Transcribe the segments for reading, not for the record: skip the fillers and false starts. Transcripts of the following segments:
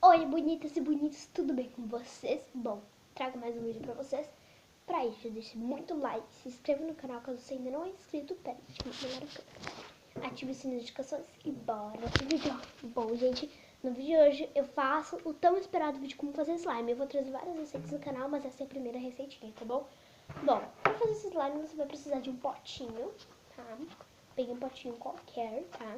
Oi, bonitas e bonitos, tudo bem com vocês? Bom, trago mais um vídeo pra vocês. Pra isso, deixe muito like, se inscreva no canal caso você ainda não é inscrito. Pera, deixa eu melhorar a câmera. Ative o sininho de notificações e bora pro vídeo. Bom, gente, no vídeo de hoje eu faço o tão esperado vídeo como fazer slime. Eu vou trazer várias receitas no canal, mas essa é a primeira receitinha, tá bom? Bom, pra fazer esse slime você vai precisar de um potinho, tá? Pegue um potinho qualquer, tá?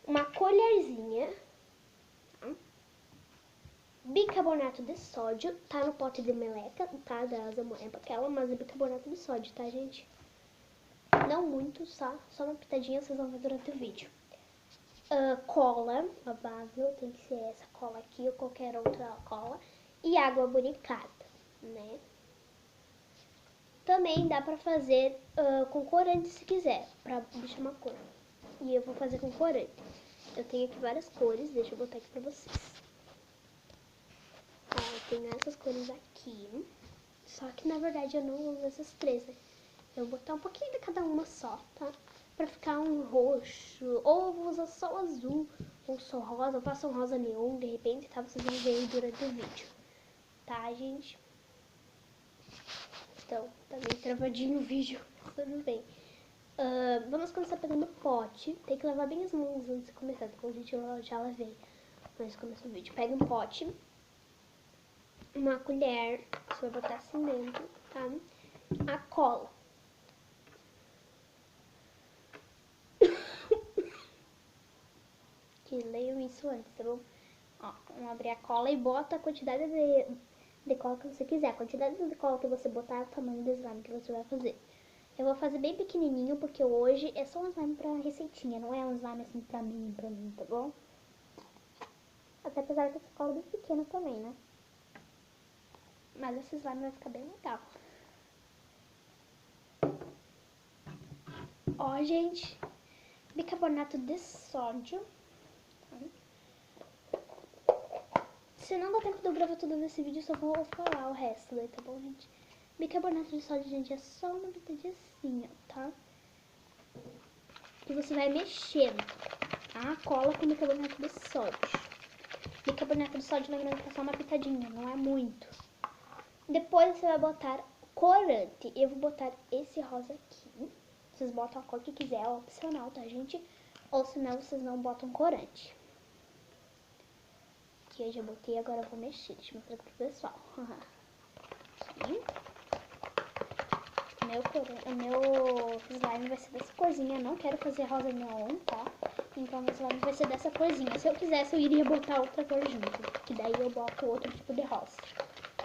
Uma colherzinha, bicarbonato de sódio, tá no pote de meleca, tá? Das aquela, mas é bicarbonato de sódio, tá, gente? Não muito, só uma pitadinha, vocês vão ver durante o vídeo. Cola lavável, tem que ser essa cola aqui ou qualquer outra cola. E água boricada, né? Também dá pra fazer com corante se quiser, pra deixar uma cor. E eu vou fazer com corante. Eu tenho aqui várias cores, deixa eu botar aqui pra vocês. Eu tenho essas cores aqui, só que na verdade eu não vou usar essas três, né? Eu vou botar um pouquinho de cada uma só, tá? Pra ficar um roxo, ou eu vou usar só o azul, ou só rosa, eu faço um rosa neon de repente, tá? Vocês vão ver aí durante o vídeo, tá, gente? Então, tá meio travadinho o vídeo, mas tudo bem. Vamos começar pegando o pote, tem que lavar bem as mãos antes de começar, tá bom, gente? Eu já lavei, mas começa o vídeo. Pega um pote, uma colher, você vai botar assim dentro, tá? A cola. Que leiam isso antes, tá bom? Ó, vamos abrir a cola e bota a quantidade de cola que você quiser. A quantidade de cola que você botar é o tamanho do slime que você vai fazer. Eu vou fazer bem pequenininho porque hoje é só um slime pra receitinha, não é um slime assim pra mim, tá bom? Até apesar que essa cola é bem pequena também, né? Mas esse slime vai ficar bem legal. Ó, gente, bicarbonato de sódio. Se não dá tempo de eu gravar tudo nesse vídeo, eu só vou falar o resto daí, tá bom, gente? Bicarbonato de sódio, gente, é só uma pitadinha assim, ó, tá? E você vai mexendo a cola com bicarbonato de sódio. Bicarbonato de sódio, lembrando que é só uma pitadinha, não é muito. Depois você vai botar corante. Eu vou botar esse rosa aqui. Vocês botam a cor que quiser, é opcional, tá, gente? Ou senão vocês não botam corante. Aqui eu já botei, agora eu vou mexer. Deixa eu mostrar pro pessoal. Aqui. O meu slime vai ser dessa corzinha. Eu não quero fazer rosa neon, tá? Então o slime vai ser dessa corzinha. Se eu quisesse, eu iria botar outra cor junto. Que daí eu boto outro tipo de rosa.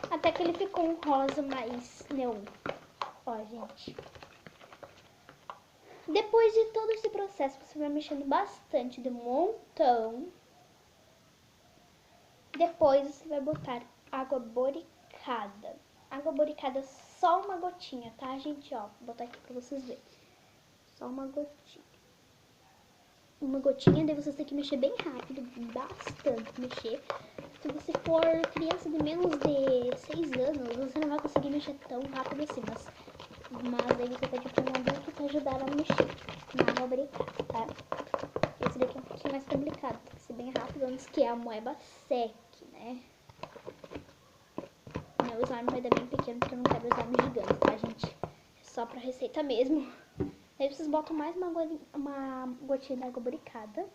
Até que ele ficou um rosa mais neon. Ó, gente. Depois de todo esse processo, você vai mexendo bastante, de montão. Depois você vai botar água boricada. Água boricada, só uma gotinha, tá, gente? Ó, vou botar aqui pra vocês verem. Só uma gotinha. Uma gotinha, daí vocês têm que mexer bem rápido, bastante mexer. Se você for criança de menos de 6 anos, você não vai conseguir mexer tão rápido assim, mas daí você pede pra um adulto te ajudar a mexer na água boricada, tá? Esse daqui é um pouquinho mais complicado, tem que ser bem rápido antes que a moeba seque, né? Meu slime vai dar bem pequeno porque eu não quero slime gigante, tá, gente? É só pra receita mesmo. Aí vocês botam mais uma gotinha de água boricada.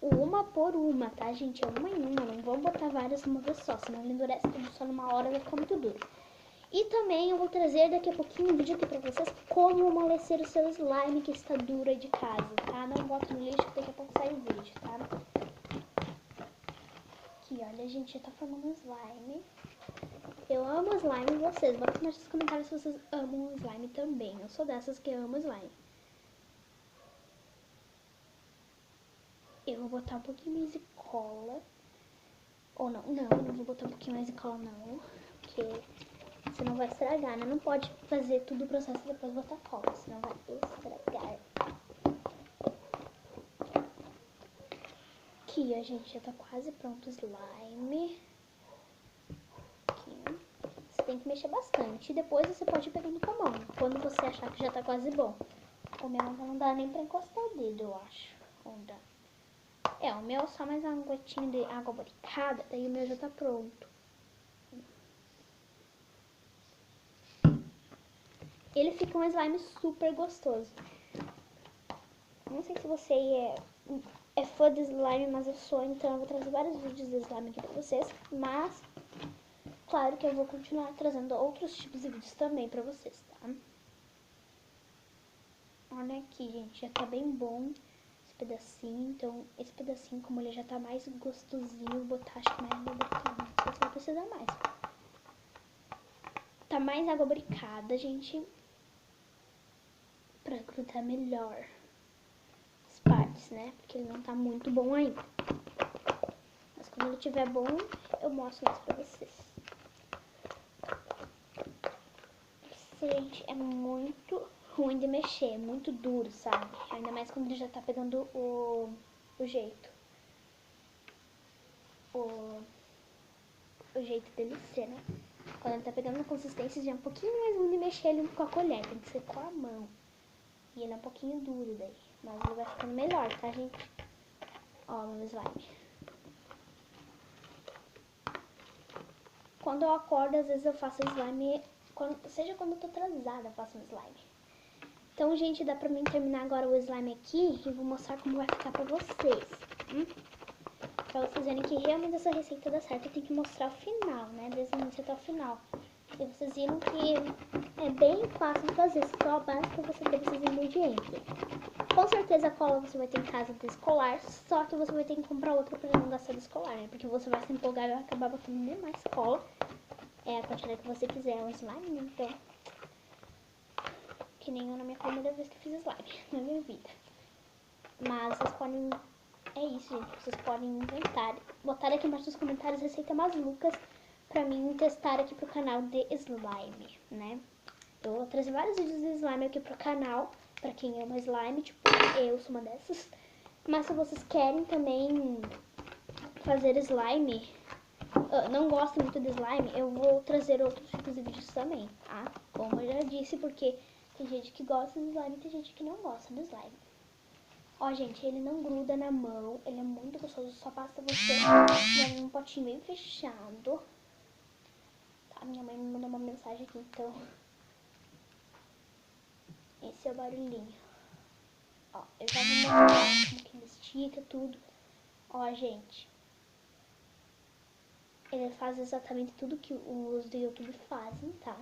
Uma por uma, tá, gente? É uma em uma, não vou botar várias uma vez só, senão ele endurece tudo só numa hora, vai ficar muito duro. E também eu vou trazer daqui a pouquinho um vídeo aqui pra vocês como amolecer o seu slime que está duro aí de casa, tá? Não bota no lixo que daqui a pouco sai o vídeo, tá? Aqui, olha, gente, já tá formando um slime. Eu amo slime, vocês. Bota nos comentários se vocês amam slime também. Eu sou dessas que amam slime. Eu vou botar um pouquinho mais de cola. Ou não, eu não vou botar um pouquinho mais de cola não. Porque senão vai estragar, né? Não pode fazer tudo o processo e depois botar cola, senão vai estragar. Aqui, a gente já tá quase pronto o slime. Aqui. Você tem que mexer bastante. E depois você pode ir pegando com a mão, quando você achar que já tá quase bom. O meu não dá nem pra encostar o dedo, eu acho. Ou dá? O meu é só mais uma gotinha de água boricada, daí o meu já tá pronto. Ele fica um slime super gostoso. Não sei se você é fã de slime, mas eu sou, então eu vou trazer vários vídeos de slime aqui pra vocês. Mas, claro que eu vou continuar trazendo outros tipos de vídeos também pra vocês, tá? Olha aqui, gente, já tá bem bom esse pedacinho. Então, esse pedacinho, como ele já tá mais gostosinho, eu vou botar, acho que mais água boricada. Não sei se vai precisar mais. Tá mais água boricada, gente, pra grudar melhor as partes, né? Porque ele não tá muito bom ainda. Mas quando ele estiver bom, eu mostro mais pra vocês. Esse, gente, é muito ruim de mexer, é muito duro, sabe? Ainda mais quando ele já tá pegando o jeito. O jeito dele ser, né? Quando ele tá pegando uma consistência, já é um pouquinho mais ruim de mexer ele com a colher, tem que ser com a mão. E ele é um pouquinho duro daí, mas ele vai ficando melhor, tá, gente? Ó, meu slime. Quando eu acordo, às vezes eu faço slime, seja quando eu tô atrasada, eu faço um slime. Então, gente, dá pra mim terminar agora o slime aqui e vou mostrar como vai ficar pra vocês. Pra vocês verem que realmente essa receita dá certo, eu tenho que mostrar o final, né? Desde o início até o final. E vocês viram que é bem fácil de fazer, só basta você ter esses ingredientes. Com certeza a cola você vai ter em casa de escolar, só que você vai ter que comprar outra pra não gastar de escolar, né? Porque você vai se empolgar e vai acabar botando bem mais cola. É a quantidade que você quiser, é um slime, né? Então, que nem eu na minha primeira vez que fiz slime na minha vida. Mas vocês podem, é isso, gente, vocês podem inventar, botar aqui embaixo nos comentários receitas malucas pra mim testar aqui pro canal de slime, né? Eu vou trazer vários vídeos de slime aqui pro canal, pra quem ama slime, tipo, eu sou uma dessas. Mas se vocês querem também fazer slime, não gostam muito de slime, eu vou trazer outros tipos de vídeos também, tá? Como eu já disse, porque tem gente que gosta de slime e tem gente que não gosta de slime. Ó, gente, ele não gruda na mão, ele é muito gostoso, só basta você jogar num potinho bem fechado. Tá, minha mãe me mandou uma mensagem aqui, então esse é o barulhinho. Ó, eu já vou mostrar como que ele estica tudo. Ó, gente, ele faz exatamente tudo que os do YouTube fazem, tá?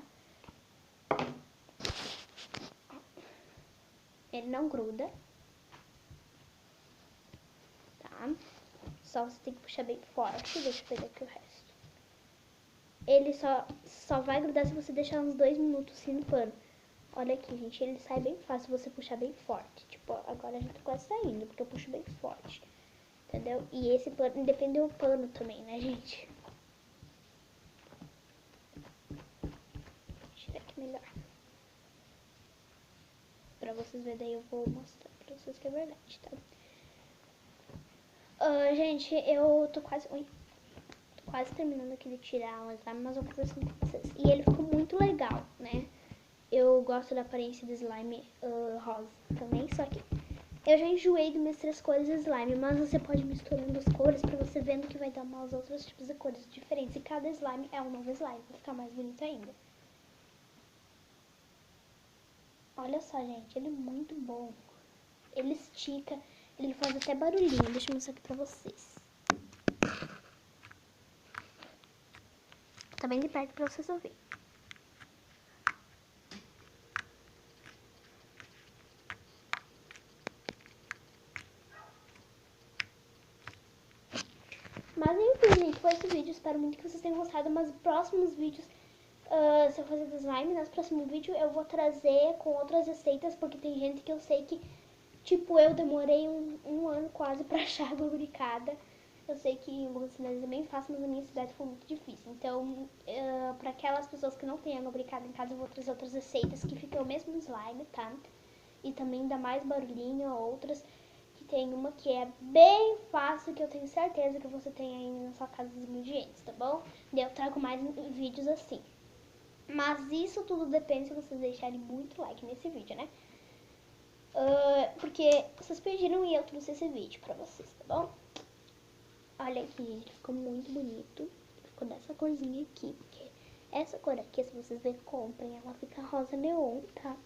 Ele não gruda, tá? Só você tem que puxar bem forte. Deixa eu pegar aqui o resto. Ele só vai grudar se você deixar uns 2 minutos assim no pano. Olha aqui, gente, ele sai bem fácil se você puxar bem forte. Tipo, agora a gente tá quase saindo, porque eu puxo bem forte. Entendeu? E esse pano, depende do pano também, né, gente? Deixa eu tirar aqui melhor. Pra vocês verem, daí eu vou mostrar pra vocês que é verdade, tá? Gente, eu tô quase... Ui, tô quase terminando aqui de tirar o slime, mas eu vou conversando com vocês. E ele ficou muito legal, né? Eu gosto da aparência do slime rosa também, só que eu já enjoei de misturar as cores de slime, mas você pode ir misturando as cores pra você vendo que vai dar umas outros tipos de cores diferentes. E cada slime é um novo slime, vai ficar mais bonito ainda. Olha só, gente, ele é muito bom. Ele estica, ele faz até barulhinho. Deixa eu mostrar aqui pra vocês. Tá bem de perto pra vocês ouvirem. Mas enfim, gente, foi esse vídeo. Espero muito que vocês tenham gostado. Mas próximos vídeos, se eu fazer do slime, nos próximos vídeos eu vou trazer com outras receitas. Porque tem gente que eu sei que, tipo, eu demorei um ano quase pra achar água lubrificada. Eu sei que em algumas cidades é bem fácil, mas na minha cidade foi muito difícil. Então, para aquelas pessoas que não têm água lubrificada em casa, eu vou trazer outras receitas que ficam o mesmo slime, tá? E também dá mais barulhinho, outras que tem uma que é bem fácil, que eu tenho certeza que você tem aí na sua casa os ingredientes, tá bom? E eu trago mais vídeos assim. Mas isso tudo depende se vocês deixarem muito like nesse vídeo, né? Porque vocês pediram e eu trouxe esse vídeo pra vocês, tá bom? Olha aqui, gente, ficou muito bonito. Ficou dessa corzinha aqui, porque essa cor aqui, se vocês verem, comprem, ela fica rosa neon, tá?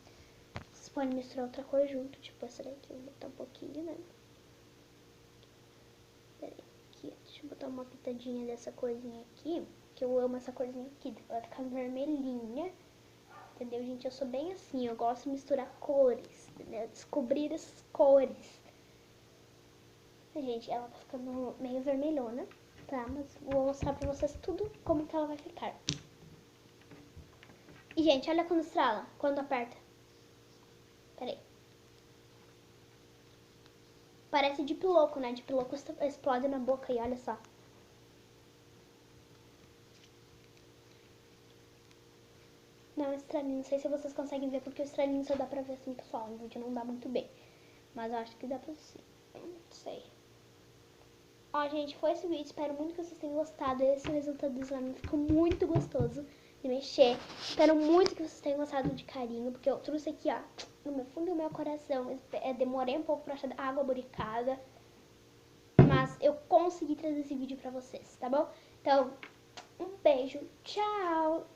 Vocês podem misturar outra cor junto, tipo essa daqui, vou botar um pouquinho, né? Pera aí, aqui, deixa eu botar uma pitadinha dessa corzinha aqui, que eu amo essa corzinha aqui, ela fica vermelhinha. Entendeu, gente? Eu sou bem assim, eu gosto de misturar cores, entendeu? Descobrir as cores. Gente, ela tá ficando meio vermelhona, tá? Mas vou mostrar pra vocês tudo como que ela vai ficar. E, gente, olha quando estrala, quando aperta. Pera aí. Parece de piloco, né? De piloco explode na boca e olha só. Não, estralinho, não sei se vocês conseguem ver, porque o estralinho só dá pra ver assim, pessoal. No vídeo não dá muito bem. Mas eu acho que dá pra ver. Não sei. Ó, gente, foi esse vídeo. Espero muito que vocês tenham gostado. Esse resultado do slime ficou muito gostoso de mexer. Espero muito que vocês tenham gostado de carinho, porque eu trouxe aqui, ó, no meu fundo do meu coração. Demorei um pouco pra achar água boricada, mas eu consegui trazer esse vídeo pra vocês, tá bom? Então, um beijo. Tchau!